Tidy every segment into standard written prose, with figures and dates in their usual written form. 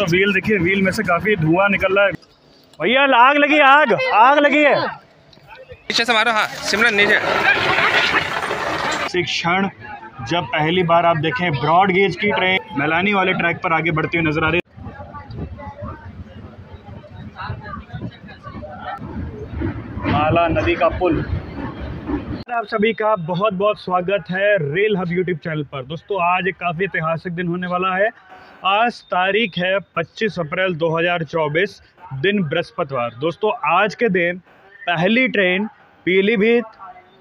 Wheel देखिए, wheel में से काफी धुआं निकल रहा है। भैया आग लगी, आग आग लगी है। नीचे से मारो। हाँ सिमरन नीचे। क्षण जब पहली बार आप देखें ब्रॉड गेज की ट्रेन मैलानी वाले ट्रैक पर आगे बढ़ती हुई नजर आ रही है। माला नदी का पुल। आप सभी का बहुत बहुत स्वागत है रेल हब यूट्यूब चैनल पर। दोस्तों आज एक काफ़ी ऐतिहासिक दिन होने वाला है। आज तारीख है 25 अप्रैल 2024, दिन बृहस्पतिवार। दोस्तों आज के दिन पहली ट्रेन पीलीभीत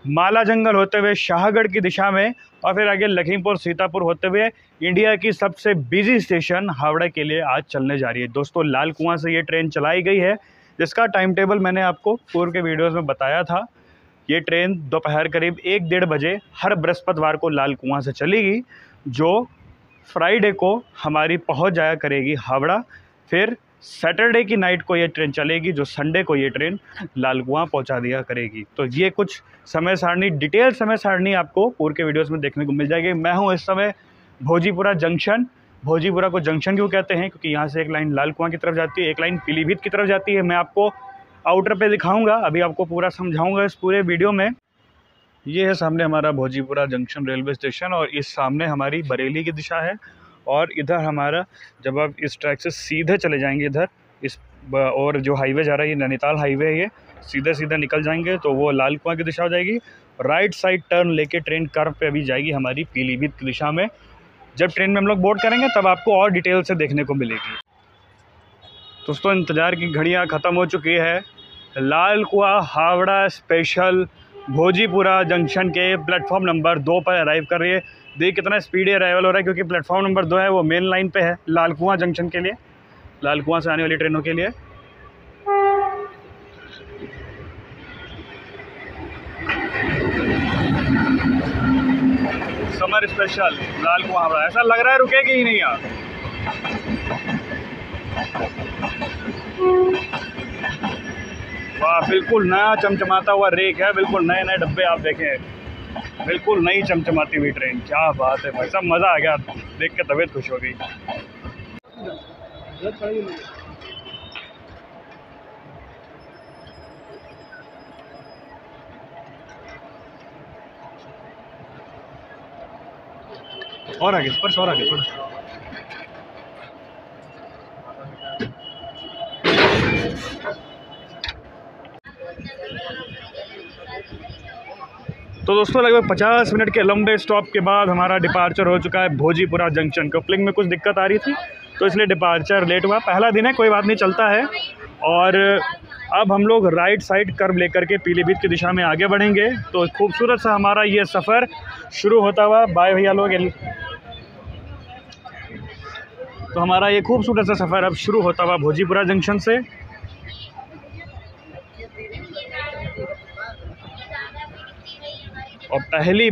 माला जंगल होते हुए शाहगढ़ की दिशा में और फिर आगे लखीमपुर सीतापुर होते हुए इंडिया की सबसे बिजी स्टेशन हावड़ा के लिए आज चलने जा रही है। दोस्तों लाल कुआं से ये ट्रेन चलाई गई है, जिसका टाइम टेबल मैंने आपको पूर्व के वीडियोस में बताया था। ये ट्रेन दोपहर करीब 1-1:30 बजे हर बृहस्पतिवार को लाल कुआं से चलेगी, जो फ्राइडे को हमारी पहुंच जाया करेगी हावड़ा। फिर सैटरडे की नाइट को ये ट्रेन चलेगी, जो संडे को ये ट्रेन लाल कुआं पहुंचा दिया करेगी। तो ये कुछ समय सारणी, डिटेल समय सारणी आपको पूर्व के वीडियोस में देखने को मिल जाएगी। मैं हूँ इस समय भोजीपुरा जंक्शन। भोजीपुरा को जंक्शन क्यों कहते हैं? क्योंकि यहाँ से एक लाइन लाल कुआं की तरफ जाती है, एक लाइन पीलीभीत की तरफ जाती है। मैं आपको आउटर पे दिखाऊंगा, अभी आपको पूरा समझाऊंगा इस पूरे वीडियो में। ये है सामने हमारा भोजीपुरा जंक्शन रेलवे स्टेशन और इस सामने हमारी बरेली की दिशा है। और इधर हमारा, जब आप इस ट्रैक से सीधे चले जाएंगे इधर इस और जो हाईवे जा रहा है ये नैनीताल हाईवे है, ये सीधे सीधे निकल जाएंगे तो वो लाल कुआं की दिशा हो जाएगी। राइट साइड टर्न लेके ट्रेन कर्व पे अभी जाएगी हमारी पीलीभीत की दिशा में। जब ट्रेन में हम लोग बोर्ड करेंगे तब आपको और डिटेल से देखने को मिलेगी। दोस्तों इंतज़ार की घड़ियाँ ख़त्म हो चुकी है। लाल कुआं हावड़ा स्पेशल भोजीपुरा जंक्शन के प्लेटफॉर्म नंबर 2 पर अराइव कर रही है। देखिए कितना स्पीडी अराइवल हो रहा है, क्योंकि प्लेटफॉर्म नंबर 2 है वो मेन लाइन पे है लाल कुआं जंक्शन के लिए, लाल कुआं से आने वाली ट्रेनों के लिए। समर स्पेशल लाल कुआं हावड़ा, ऐसा लग रहा है रुकेगी ही नहीं यार। वाह, बिल्कुल नया चमचमाता हुआ रेक है, बिल्कुल नए नए डब्बे आप देखें, बिल्कुल नई चमचमाती हुई ट्रेन। क्या बात है भाई साहब, मज़ा आ गया, देख के तबीयत खुश हो गई। और आगे स्पर्श, और आगे थोड़ा। तो दोस्तों लगभग 50 मिनट के लंबे स्टॉप के बाद हमारा डिपार्चर हो चुका है भोजीपुरा जंक्शन। कपलिंग में कुछ दिक्कत आ रही थी तो इसलिए डिपार्चर लेट हुआ। पहला दिन है, कोई बात नहीं, चलता है। और अब हम लोग राइट साइड कर्व लेकर के पीलीभीत की दिशा में आगे बढ़ेंगे। तो खूबसूरत सा हमारा ये सफ़र शुरू होता हुआ, बाय भैया लोग। तो हमारा ये खूबसूरत सा सफ़र अब शुरू होता हुआ भोजीपुरा जंक्शन से। और पहली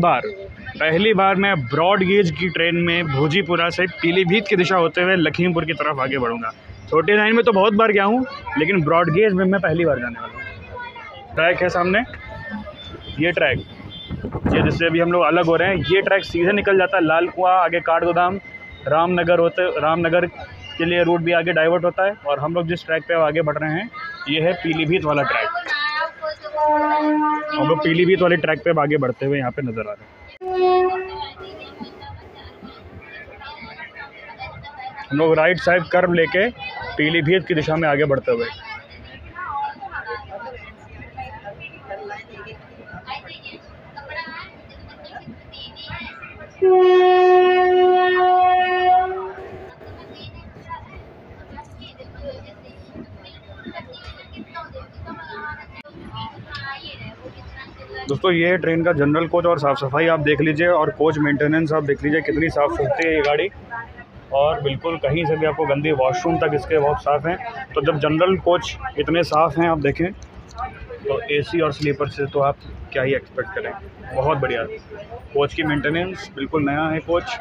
बार मैं ब्रॉड गेज की ट्रेन में भोजीपुरा से पीलीभीत की दिशा होते हुए लखीमपुर की तरफ आगे बढ़ूंगा। छोटी लाइन में तो बहुत बार गया हूँ, लेकिन ब्रॉड गेज में मैं पहली बार जाने वाला हूँ। ट्रैक है सामने, ये ट्रैक, ये जिससे अभी हम लोग अलग हो रहे हैं, ये ट्रैक सीधे निकल जाता है लाल कुआं, आगे काठगोदाम, रामनगर के लिए रूट भी आगे डाइवर्ट होता है। और हम लोग जिस ट्रैक पे आगे बढ़ रहे हैं ये है पीलीभीत वाला ट्रैक। हम लोग पीलीभीत वाले ट्रैक पे आगे बढ़ते हुए यहाँ पे नजर आ रहे हैं। हम लोग राइट साइड कर्व लेके पीलीभीत की दिशा में आगे बढ़ते हुए। दोस्तों ये ट्रेन का जनरल कोच और साफ़ सफाई आप देख लीजिए, और कोच मेंटेनेंस आप देख लीजिए, कितनी साफ़ सुथरी है ये गाड़ी। और बिल्कुल कहीं से भी आपको गंदी, वॉशरूम तक इसके बहुत साफ़ हैं। तो जब जनरल कोच इतने साफ़ हैं आप देखें, तो एसी और स्लीपर से तो आप क्या ही एक्सपेक्ट करें। बहुत बढ़िया कोच की मेंटेनेंस, बिल्कुल नया है कोच।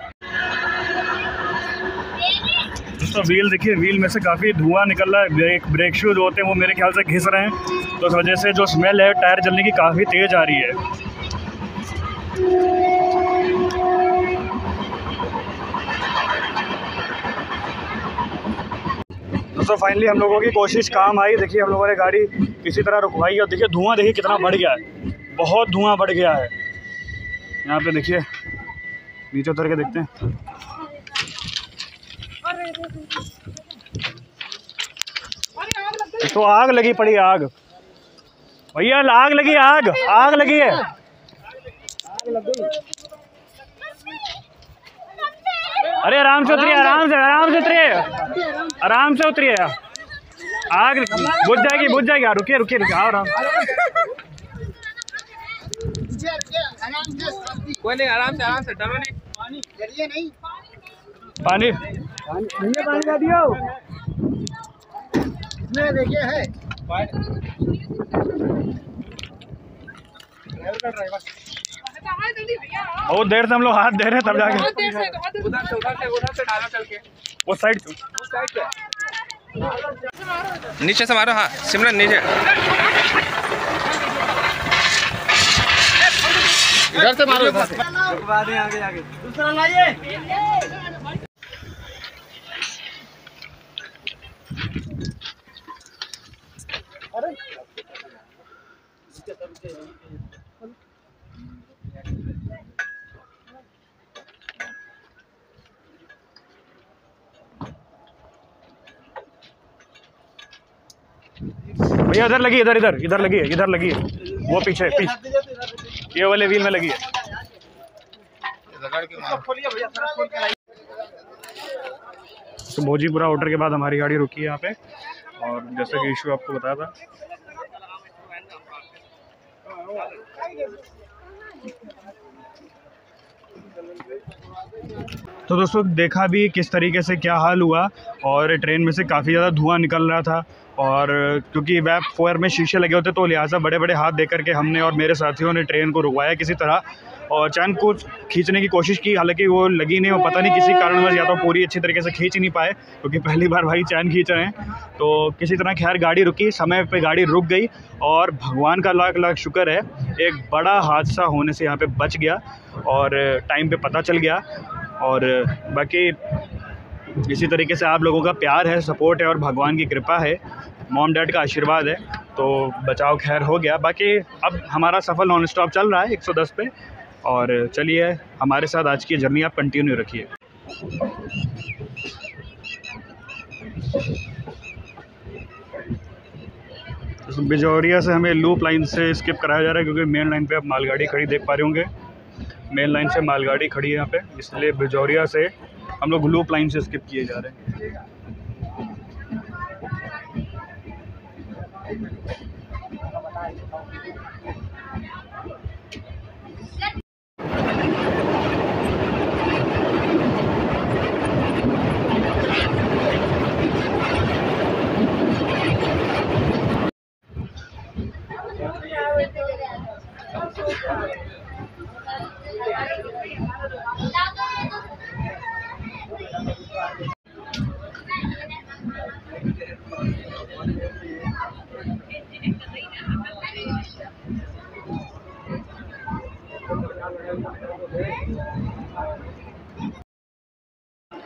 दोस्तों व्हील देखिए, व्हील में से काफ़ी धुआं निकल रहा है। ब्रेक शूज होते हैं वो मेरे ख्याल से घिस रहे हैं, तो इस वजह से जो स्मेल है टायर जलने की काफ़ी तेज़ आ रही है। दोस्तों फाइनली हम लोगों की कोशिश काम आई। देखिए हम लोगों ने गाड़ी किसी तरह रुकवाई और देखिए धुआं देखिए कितना बढ़ गया है, बहुत धुआं बढ़ गया है। यहाँ पे देखिए नीचे उतर के देखते हैं। तो आग लगी पड़ी, आग भैया, आग लगी, आग आग लगी है। अरे आराम से उतरिए, आराम से उतरिए, आराम से उतरिए। आग बुझ जाएगी, बुझ जाएगी। रुकिए रुकिए रुकिए, आराम। कोई नहीं, आराम से डरो नहीं। पानी पानी का दियो। इसमें देखिए है बहुत देर से हम लोग हाथ दे रहे हैं तब जाके उधर से डालो चल के वो साइड नीचे से मारो। हाँ सिमरन नीचे, इधर से मारो, इधर से। आगे दूसरा लाइए। भैया इधर लगी, इधर लगी है, इधर लगी है। वो पीछे ये वाले व्हील में लगी है। तो भोजीपुरा ऑर्डर के बाद हमारी गाड़ी रुकी है यहाँ पे, और जैसे कि इशू आपको बताया था। तो दोस्तों देखा भी किस तरीके से क्या हाल हुआ, और ट्रेन में से काफ़ी ज़्यादा धुआं निकल रहा था, और क्योंकि वेब फोयर में शीशे लगे होते तो लिहाजा बड़े बड़े हाथ दे करके हमने और मेरे साथियों ने ट्रेन को रुकवाया किसी तरह, और चैन को खींचने की कोशिश की। हालांकि वो लगी नहीं, वो पता नहीं किसी कारणवश या तो पूरी अच्छी तरीके से खींच ही नहीं पाए, क्योंकि पहली बार भाई चैन खींच रहे हैं। तो किसी तरह खैर गाड़ी रुकी, समय पे गाड़ी रुक गई, और भगवान का लाख लाख शुक्र है एक बड़ा हादसा होने से यहाँ पे बच गया और टाइम पे पता चल गया। और बाकी इसी तरीके से आप लोगों का प्यार है, सपोर्ट है और भगवान की कृपा है, मॉम डैड का आशीर्वाद है, तो बचाव खैर हो गया। बाकी अब हमारा सफ़र नॉन स्टॉप चल रहा है 110 पे, और चलिए हमारे साथ आज की जर्नी आप कंटिन्यू रखिए। बिजौरिया से हमें लूप लाइन से स्किप कराया जा रहा है, क्योंकि मेन लाइन पे आप मालगाड़ी खड़ी देख पा रहे होंगे। मेन लाइन से मालगाड़ी खड़ी है यहाँ पे, इसलिए बिजौरिया से हम लोग लूप लाइन से स्किप किए जा रहे हैं।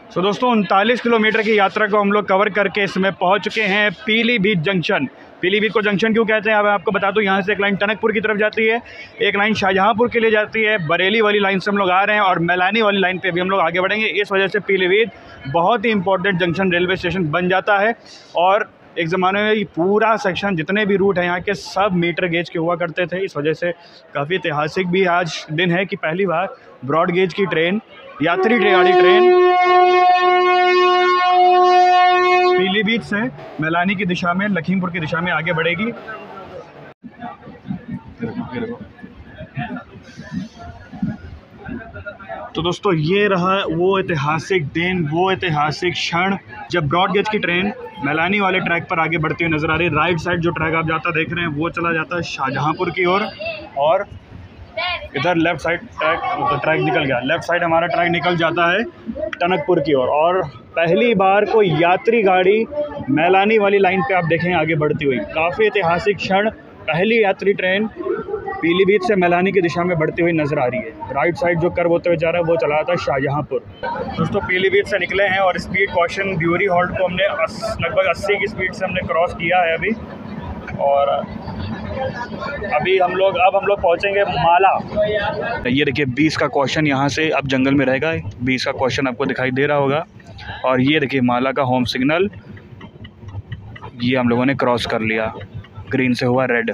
तो दोस्तों 39 किलोमीटर की यात्रा को हम लोग कवर करके इसमें पहुंच चुके हैं पीलीभीत जंक्शन। पीलीभीत को जंक्शन क्यों कहते हैं अब आपको बता दूं। यहाँ से एक लाइन टनकपुर की तरफ जाती है, एक लाइन शाहजहांपुर के लिए जाती है, बरेली वाली लाइन से हम लोग आ रहे हैं, और मैलानी वाली लाइन पे भी हम लोग आगे बढ़ेंगे। इस वजह से पीलीभीत बहुत ही इंपॉर्टेंट जंक्शन रेलवे स्टेशन बन जाता है। और एक ज़माने में पूरा सेक्शन जितने भी रूट हैं यहाँ के सब मीटर गेज के हुआ करते थे। इस वजह से काफ़ी ऐतिहासिक भी आज दिन है कि पहली बार ब्रॉड गेज की ट्रेन, यात्री गाड़ी ट्रेन पीलीभीत से मैलानी की दिशा में, लखीमपुर की दिशा में आगे बढ़ेगी। तो दोस्तों ये रहा वो ऐतिहासिक दिन, वो ऐतिहासिक क्षण जब ब्रॉड गेज की ट्रेन मैलानी वाले ट्रैक पर आगे बढ़ती हुई नजर आ रही है। राइट साइड जो ट्रैक आप जाता देख रहे हैं वो चला जाता है शाहजहांपुर की ओर, और इधर लेफ़्ट साइड ट्रैक निकल गया। लेफ़्ट साइड हमारा ट्रैक निकल जाता है टनकपुर की ओर, और पहली बार कोई यात्री गाड़ी मैलानी वाली लाइन पे आप देखें आगे बढ़ती हुई। काफ़ी ऐतिहासिक क्षण, पहली यात्री ट्रेन पीलीभीत से मैलानी की दिशा में बढ़ती हुई नज़र आ रही है। राइट साइड जो कर्व होते हुए जा रहा है वो चला था शाहजहांपुर। दोस्तों पीलीभीत से निकले हैं और स्पीड कॉशन ड्यूरी हॉल्ट को हमने लगभग 80 की स्पीड से हमने क्रॉस किया है अभी। और अभी हम लोग पहुंचेंगे माला। ये देखिए 20 का क्वेश्चन यहाँ से अब जंगल में रहेगा। 20 का क्वेश्चन आपको दिखाई दे रहा होगा। और ये देखिए माला का होम सिग्नल, ये हम लोगों ने क्रॉस कर लिया, ग्रीन से हुआ रेड।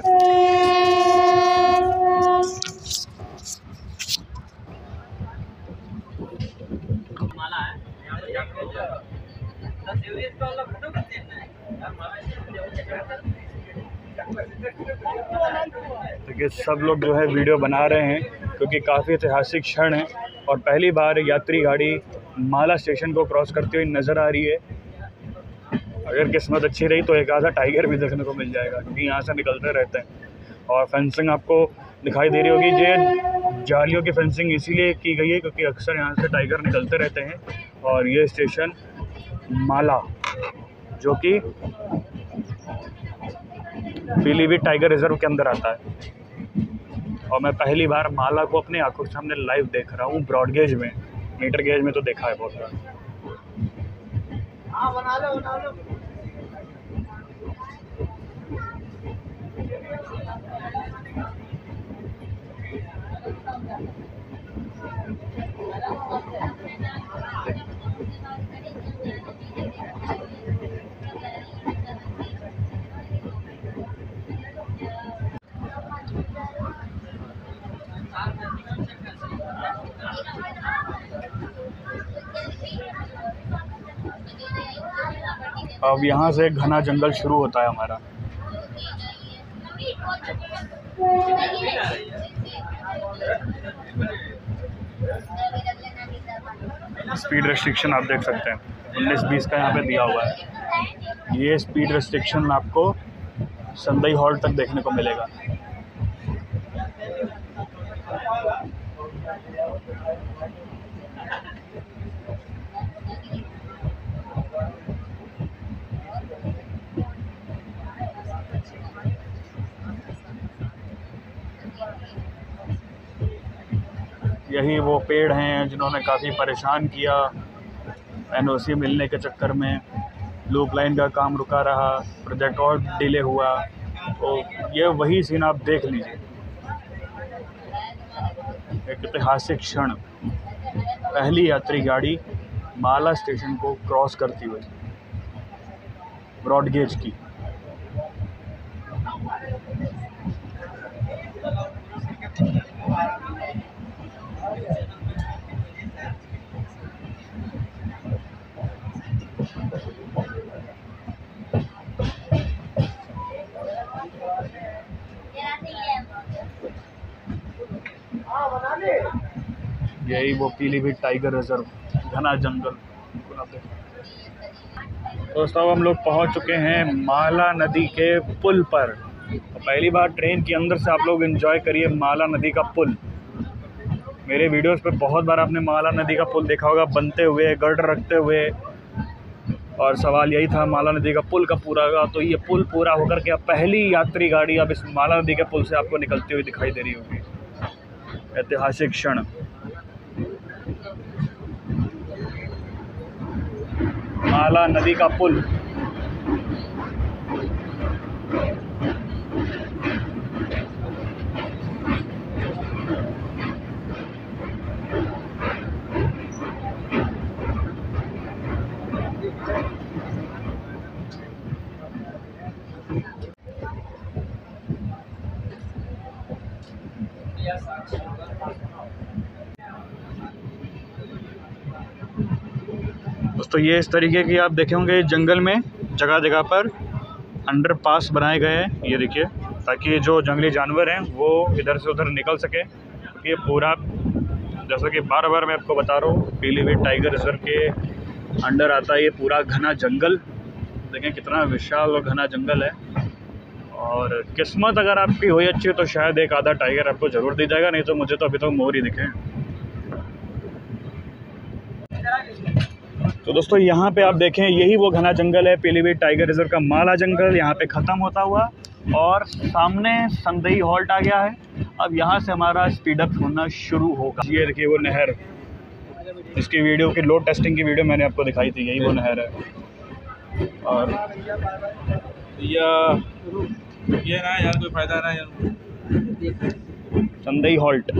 देखिए सब लोग जो है वीडियो बना रहे हैं क्योंकि काफ़ी ऐतिहासिक क्षण है और पहली बार यात्री गाड़ी माला स्टेशन को क्रॉस करती हुई नज़र आ रही है। अगर किस्मत अच्छी रही तो एक आधा टाइगर भी देखने को मिल जाएगा क्योंकि यहाँ से निकलते रहते हैं। और फेंसिंग आपको दिखाई दे रही होगी, ये जालियों की फेंसिंग इसीलिए की गई है क्योंकि अक्सर यहाँ से टाइगर निकलते रहते हैं। और ये स्टेशन माला जो कि पीलीभीत टाइगर रिजर्व के अंदर आता है। और मैं पहली बार माला को अपनी आंखों के सामने लाइव देख रहा हूँ, ब्रॉड गेज में। मीटर गेज में तो देखा है बहुत बार। अब यहाँ से घना जंगल शुरू होता है हमारा। स्पीड रेस्ट्रिक्शन आप देख सकते हैं 19-20 का यहाँ पे दिया हुआ है। ये स्पीड रेस्ट्रिक्शन आपको संदई हॉल्ट तक देखने को मिलेगा। यही वो पेड़ हैं जिन्होंने काफ़ी परेशान किया एनओसी मिलने के चक्कर में। लूप लाइन का काम रुका रहा, प्रोजेक्ट और डिले हुआ। तो ये वही सीन आप देख लीजिए, एक ऐतिहासिक क्षण, पहली यात्री गाड़ी माला स्टेशन को क्रॉस करती हुई ब्रॉड गेज की। यही वो पीलीभीत टाइगर रिजर्व, घना जंगल। दोस्तों अब हम लोग पहुंच चुके हैं माला नदी के पुल पर। तो पहली बार ट्रेन के अंदर से आप लोग एंजॉय करिए माला नदी का पुल। मेरे वीडियोस पे बहुत बार आपने माला नदी का पुल देखा होगा बनते हुए, गर्डर रखते हुए। और सवाल यही था माला नदी का पुल का पूरा का। तो ये पुल पूरा होकर के अब पहली यात्री गाड़ी अब इस माला नदी के पुल से आपको निकलती हुई दिखाई दे रही होगी। ऐतिहासिक क्षण, माला नदी का पुल। दोस्तों ये इस तरीके की आप देखे होंगे जंगल में जगह जगह पर अंडरपास बनाए गए हैं, ये देखिए, ताकि जो जंगली जानवर हैं वो इधर से उधर निकल सके। ये पूरा जैसा कि बार बार मैं आपको बता रहा हूँ पीलीभीत टाइगर रिजर्व के अंडर आता है ये पूरा घना जंगल। देखें कितना विशाल और घना जंगल है। और किस्मत अगर आपकी हुई अच्छी तो शायद एक आधा टाइगर आपको ज़रूर दी जाएगा, नहीं तो मुझे तो अभी तक मोर ही दिखे। तो दोस्तों यहाँ पे आप देखें यही वो घना जंगल है पीलीभीत टाइगर रिजर्व का। माला जंगल यहाँ पे ख़त्म होता हुआ और सामने संदई हॉल्ट आ गया है। अब यहाँ से हमारा स्पीड अप होना शुरू होगा। ये देखिए वो नहर, इसकी वीडियो की लोड टेस्टिंग की वीडियो मैंने आपको दिखाई थी, यही वो नहर है। और ये ना यार कोई फायदा ना यार। संदई हॉल्ट।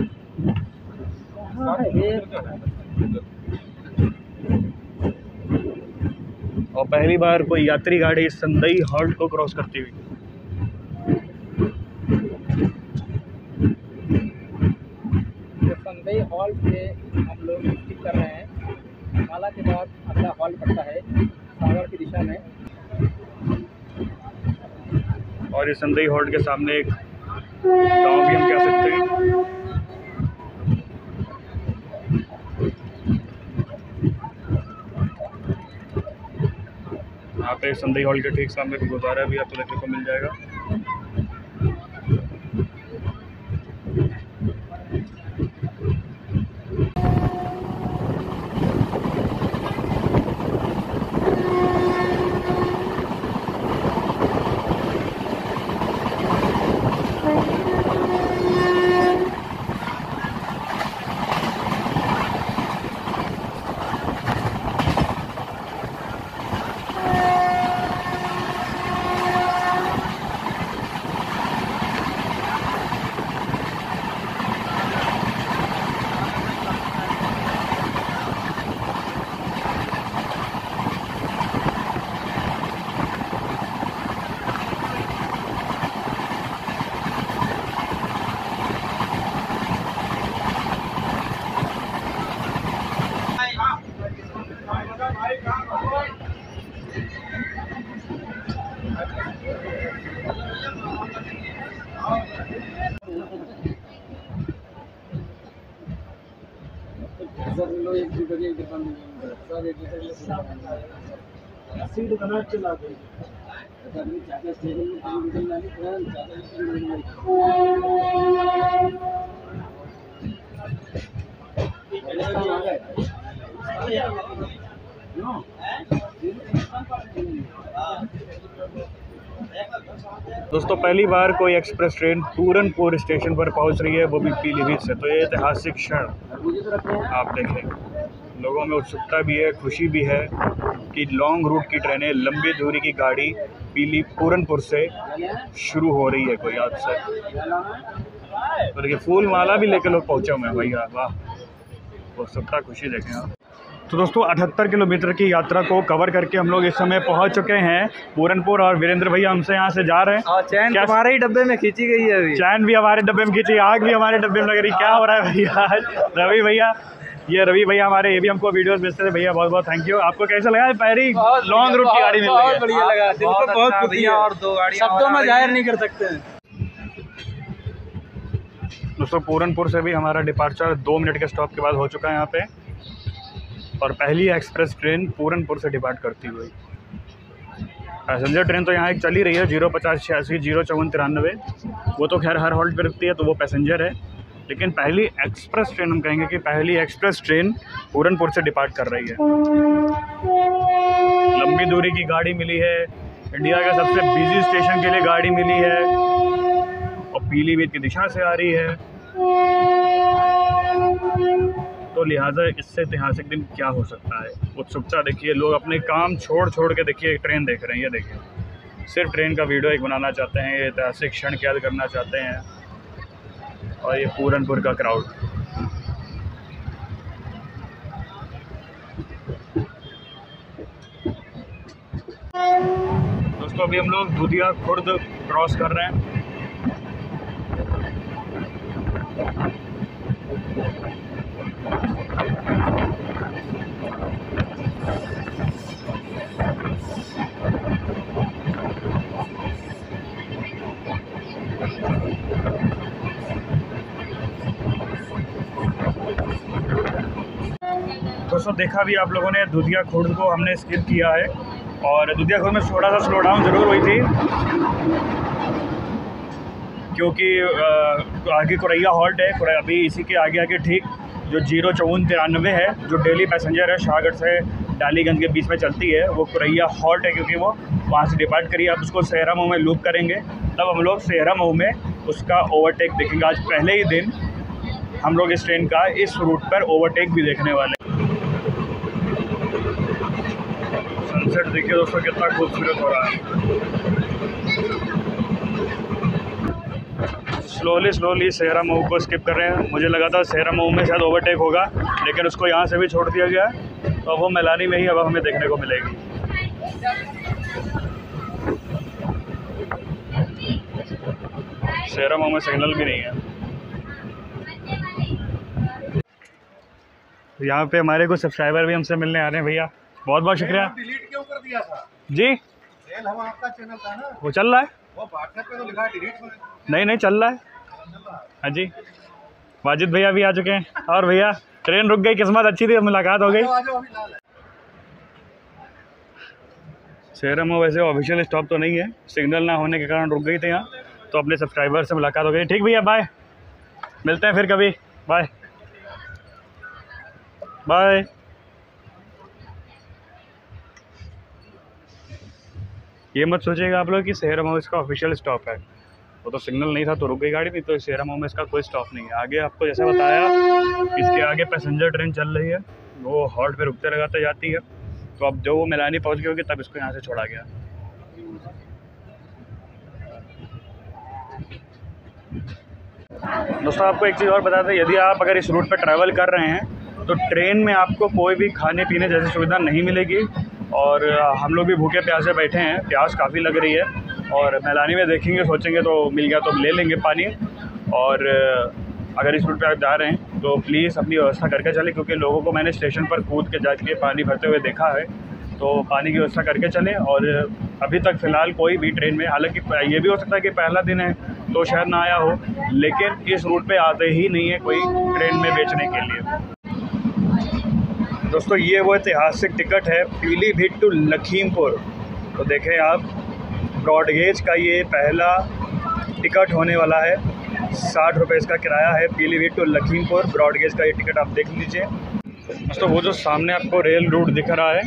और पहली बार कोई यात्री गाड़ी संदई हॉल्ट को क्रॉस करती हुई। संदई हॉल्ट से हम लोग स्किप कर रहे हैं। माला के बाद अगला हॉल्ट पड़ता है सागर की दिशा में। और इस संदई हॉल्ट के सामने एक गांव भी हम कह सकते हैं। यहाँ पे संदई हॉल्ट के ठीक सामने गुरुद्वारा भी आपको देखने को मिल जाएगा। दोस्तों पहली बार कोई एक्सप्रेस ट्रेन पूरनपुर स्टेशन पर पहुंच रही है, वो भी पीलीभीत से। तो ये ऐतिहासिक क्षण आप देखें, लोगों में उत्सुकता भी है, खुशी भी है कि लॉन्ग रूट की ट्रेनें, लंबी दूरी की गाड़ी पूरनपुर से शुरू हो रही है कोई आज से। तो देखिए फूल माला भी लेकर लोग पहुँचे हुए हैं भैया, वाह उत्सुकता खुशी देखें आप। तो दोस्तों 78 किलोमीटर की यात्रा को कवर करके हम लोग इस समय पहुंच चुके हैं पूरनपुर। और वीरेंद्र भैया हमसे यहाँ से जा रहे हैं। चैन हमारे ही डब्बे में खींची गई है अभी। चैन भी हमारे डब्बे में खींची, आग भी हमारे डब्बे में लग रही। क्या हो रहा है भैया? रवि भैया, ये रवि भैया हमारे, ये भी हमको वीडियोस भेजते थे। भैया बहुत बहुत थैंक यू। आपको कैसा लगा पहली लॉन्ग रूट की गाड़ी मिल रही है? बहुत बढ़िया लगा, दिल को बहुत खुशी है और दो गाड़ियां शब्दों में जाहिर नहीं कर सकते हैं। दोस्तों पूरनपुर से भी हमारा डिपार्चर 2 मिनट के स्टॉप के बाद हो चुका है यहाँ पे। और पहली एक्सप्रेस ट्रेन पूरनपुर से डिपार्ट करती हुई। पैसेंजर ट्रेन तो यहाँ एक चली रही है 05086 05493, वो तो खैर हर हॉल्ट पे रुकती है, तो वो पैसेंजर है। लेकिन पहली एक्सप्रेस ट्रेन, हम कहेंगे कि पहली एक्सप्रेस ट्रेन पूरनपुर से डिपार्ट कर रही है। लंबी दूरी की गाड़ी मिली है, इंडिया के सबसे बिजी स्टेशन के लिए गाड़ी मिली है और पीलीभीत की दिशा से आ रही है। तो लिहाजा इससे ऐतिहासिक दिन क्या हो सकता है, उत्सुकता देखिए। लोग अपने काम छोड़ के देखिए ट्रेन देख रहे हैं। ये देखिए सिर्फ ट्रेन का वीडियो एक बनाना चाहते हैं, ये ऐतिहासिक क्षण कैद करना चाहते हैं। और ये पूरनपुर का क्राउड। दोस्तों अभी हम लोग दुधिया खुर्द क्रॉस कर रहे हैं। दोस्तों देखा भी आप लोगों ने, दुधिया खुर्द को हमने स्किप किया है। और दुधिया खुर्द में थोड़ा सा स्लो डाउन ज़रूर हुई थी, क्योंकि आगे कुरैया हॉल्ट है। अभी इसी के आगे ठीक जो 05493 है, जो डेली पैसेंजर है शाहगढ़ से डालीगंज के बीच में चलती है, वो कुरैया हॉल्ट है, क्योंकि वो वहाँ से डिपार्ट करिए। अब उसको सेहरा मऊ में लूप करेंगे, तब हम लोग सेहरा मऊ में उसका ओवरटेक देखेंगे। आज पहले ही दिन हम लोग इस ट्रेन का इस रूट पर ओवरटेक भी देखने वाले हैं। सनसेट देखिए दोस्तों कितना खूबसूरत हो रहा है। स्लोली सेहरा मऊ को स्किप कर रहे हैं। मुझे लगा था सेहरा मऊ में शायद ओवरटेक होगा, लेकिन उसको यहाँ से भी छोड़ दिया गया, तो अब वो मैलानी में ही अब हमें देखने को मिलेगी। सेहरा मऊ में सिग्नल भी नहीं है। तो यहाँ पे हमारे कुछ सब्सक्राइबर भी हमसे मिलने आ रहे हैं। भैया बहुत बहुत शुक्रिया। डिलीट क्यों कर दिया था जी रेल हम आपका चैनल था ना, वो चल रहा है। वो व्हाट्सएप पे तो लिखा डिलीट हो नहीं चल रहा है। हाँ जी, वाजिद भैया भी आ चुके हैं। और भैया ट्रेन रुक गई, किस्मत अच्छी थी, मुलाकात हो गई। सेहरा में वैसे ऑफिशियल स्टॉप तो नहीं है, सिग्नल ना होने के कारण रुक गई थी यहाँ, तो अपने सब्सक्राइबर से मुलाकात हो गई। ठीक भैया, बाय, मिलते हैं फिर कभी। Bye bye. ये मत सोचिएगा आप लोग कि सेहरा मऊ इसका ऑफिशियल स्टॉप है, वो तो सिग्नल नहीं था तो रुक गई गाड़ी, नहीं तो सेहरा मऊ में इसका कोई स्टॉप नहीं है। आगे आपको जैसे बताया, इसके आगे पैसेंजर ट्रेन चल रही है, वो हॉल्ट पे रुकते लगाते जाती है। तो अब जब वो मैलानी पहुंच गई होगी तब इसको यहाँ से छोड़ा गया। दोस्तों आपको एक चीज़ और बता दें, यदि आप अगर इस रूट पर ट्रैवल कर रहे हैं तो ट्रेन में आपको कोई भी खाने पीने जैसी सुविधा नहीं मिलेगी। और हम लोग भी भूखे प्यासे बैठे हैं, प्यास काफ़ी लग रही है, और मैलानी में देखेंगे सोचेंगे तो मिल गया तो ले लेंगे पानी। और अगर इस रूट पे आप जा रहे हैं तो प्लीज़ अपनी व्यवस्था करके चलें, क्योंकि लोगों को मैंने स्टेशन पर कूद के जाके पानी भरते हुए देखा है, तो पानी की व्यवस्था करके चलें। और अभी तक फ़िलहाल कोई भी ट्रेन में, हालांकि ये भी हो सकता है कि पहला दिन है तो शायद ना आया हो, लेकिन इस रूट पे आते ही नहीं है कोई ट्रेन में बेचने के लिए। दोस्तों ये वो ऐतिहासिक टिकट है पीलीभीत टू लखीमपुर। तो देखें आप, ब्रॉडगेज का ये पहला टिकट होने वाला है। 60 रुपये इसका किराया है। पीलीभीत टू लखीमपुर ब्रॉडगेज का ये टिकट आप देख लीजिए। दोस्तों वो जो सामने आपको रेल रूट दिख रहा है,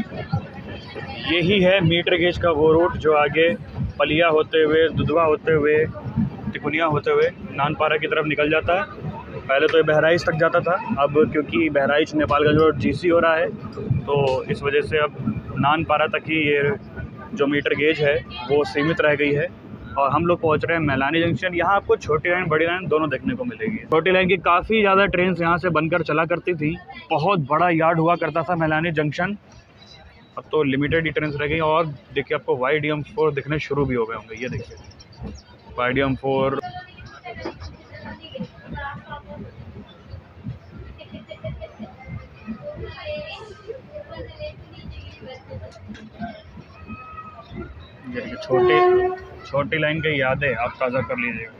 यही है मीटर गेज का वो रूट जो आगे पलिया होते हुए, दुधवा होते हुए, तिकुनिया होते हुए नानपारा की तरफ निकल जाता है। पहले तो ये बहराइच तक जाता था, अब क्योंकि बहराइच नेपालगंज रोड GC हो रहा है, तो इस वजह से अब नानपारा तक ही ये जो मीटर गेज है वो सीमित रह गई है। और हम लोग पहुंच रहे हैं मैलानी जंक्शन। यहाँ आपको छोटी लाइन बड़ी लाइन दोनों देखने को मिलेगी। छोटी लाइन की काफ़ी ज़्यादा ट्रेन यहाँ से बनकर चला करती थी, बहुत बड़ा यार्ड हुआ करता था मैलानी जंक्शन। अब तो लिमिटेड ही ट्रेन रह गई। और देखिए आपको YDM4 दिखने शुरू भी हो गए होंगे। ये देखिए YDM4। छोटी लाइन की यादें आप ताज़ा कर लीजिएगा।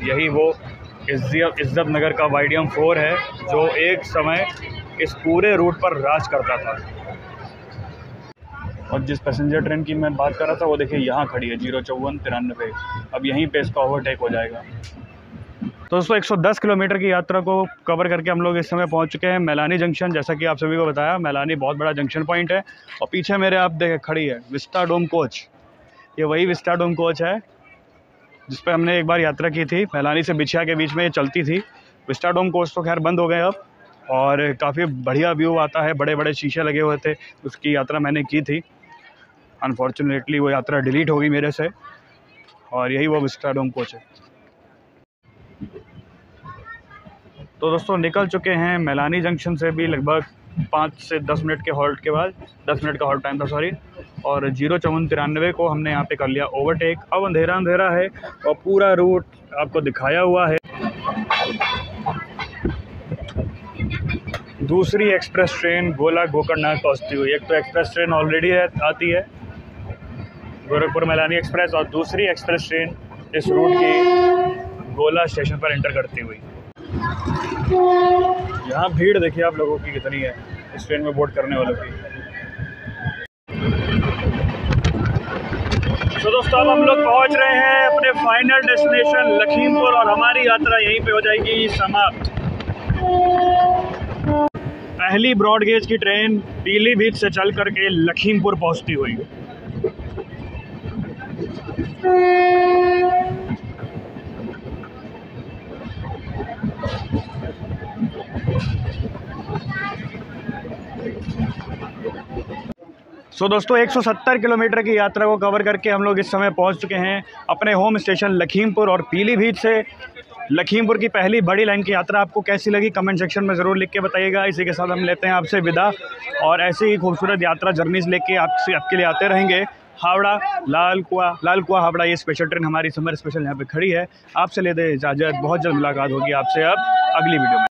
यही वो इज्जत नगर का YDM4 है जो एक समय इस पूरे रूट पर राज करता था। और जिस पैसेंजर ट्रेन की मैं बात कर रहा था वो देखिए यहाँ खड़ी है 05493। अब यहीं पे इसका ओवरटेक हो जाएगा। तो दोस्तों 110 किलोमीटर की यात्रा को कवर करके हम लोग इस समय पहुंच चुके हैं मैलानी जंक्शन। जैसा कि आप सभी को बताया, मैलानी बहुत बड़ा जंक्शन पॉइंट है। और पीछे मेरे आप देख खड़ी है विस्टाडोम कोच। ये वही विस्टाडोम कोच है जिस पर हमने एक बार यात्रा की थी। मैलानी से बिछिया के बीच में ये चलती थी। विस्टाडोम कोच तो खैर बंद हो गए अब, और काफ़ी बढ़िया व्यू आता है, बड़े बड़े शीशे लगे हुए थे। उसकी यात्रा मैंने की थी, अनफॉर्चुनेटली वो यात्रा डिलीट हो गई मेरे से। और यही वो विस्टाडोम कोच है। तो दोस्तों निकल चुके हैं मैलानी जंक्शन से भी लगभग 5 से 10 मिनट के हॉल्ट के बाद। 10 मिनट का हॉल्ट टाइम था, सॉरी। और 05493 को हमने यहाँ पे कर लिया ओवरटेक। अब अंधेरा है और पूरा रूट आपको दिखाया हुआ है। दूसरी एक्सप्रेस ट्रेन गोला गोकर्णनाथ पहुँचती हुई। एक तो एक्सप्रेस ट्रेन ऑलरेडी आती है गोरखपुर मैलानी एक्सप्रेस, और दूसरी एक्सप्रेस ट्रेन इस रूट की गोला स्टेशन पर एंटर करती हुई। यहाँ भीड़ देखिए आप लोगों की कितनी है इस ट्रेन में बोर्ड करने वालों की। तो दोस्तों अब हम लोग पहुँच रहे हैं अपने फाइनल डेस्टिनेशन लखीमपुर, और हमारी यात्रा यहीं पे हो जाएगी समाप्त। पहली ब्रॉड गेज की ट्रेन पीलीभीत से चल करके लखीमपुर पहुंचती हुई। दोस्तों 170 किलोमीटर की यात्रा को कवर करके हम लोग इस समय पहुंच चुके हैं अपने होम स्टेशन लखीमपुर। और पीलीभीत से लखीमपुर की पहली बड़ी लाइन की यात्रा आपको कैसी लगी कमेंट सेक्शन में ज़रूर लिख के बताइएगा। इसी के साथ हम लेते हैं आपसे विदा और ऐसी ही खूबसूरत यात्रा जर्नीज लेके आपके लिए आते रहेंगे। हावड़ा लाल कुआं हावड़ा ये स्पेशल ट्रेन हमारी समर स्पेशल यहाँ पे खड़ी है। आपसे लेते इजाज़त, बहुत जल्द मुलाकात होगी आपसे अब अगली वीडियो में।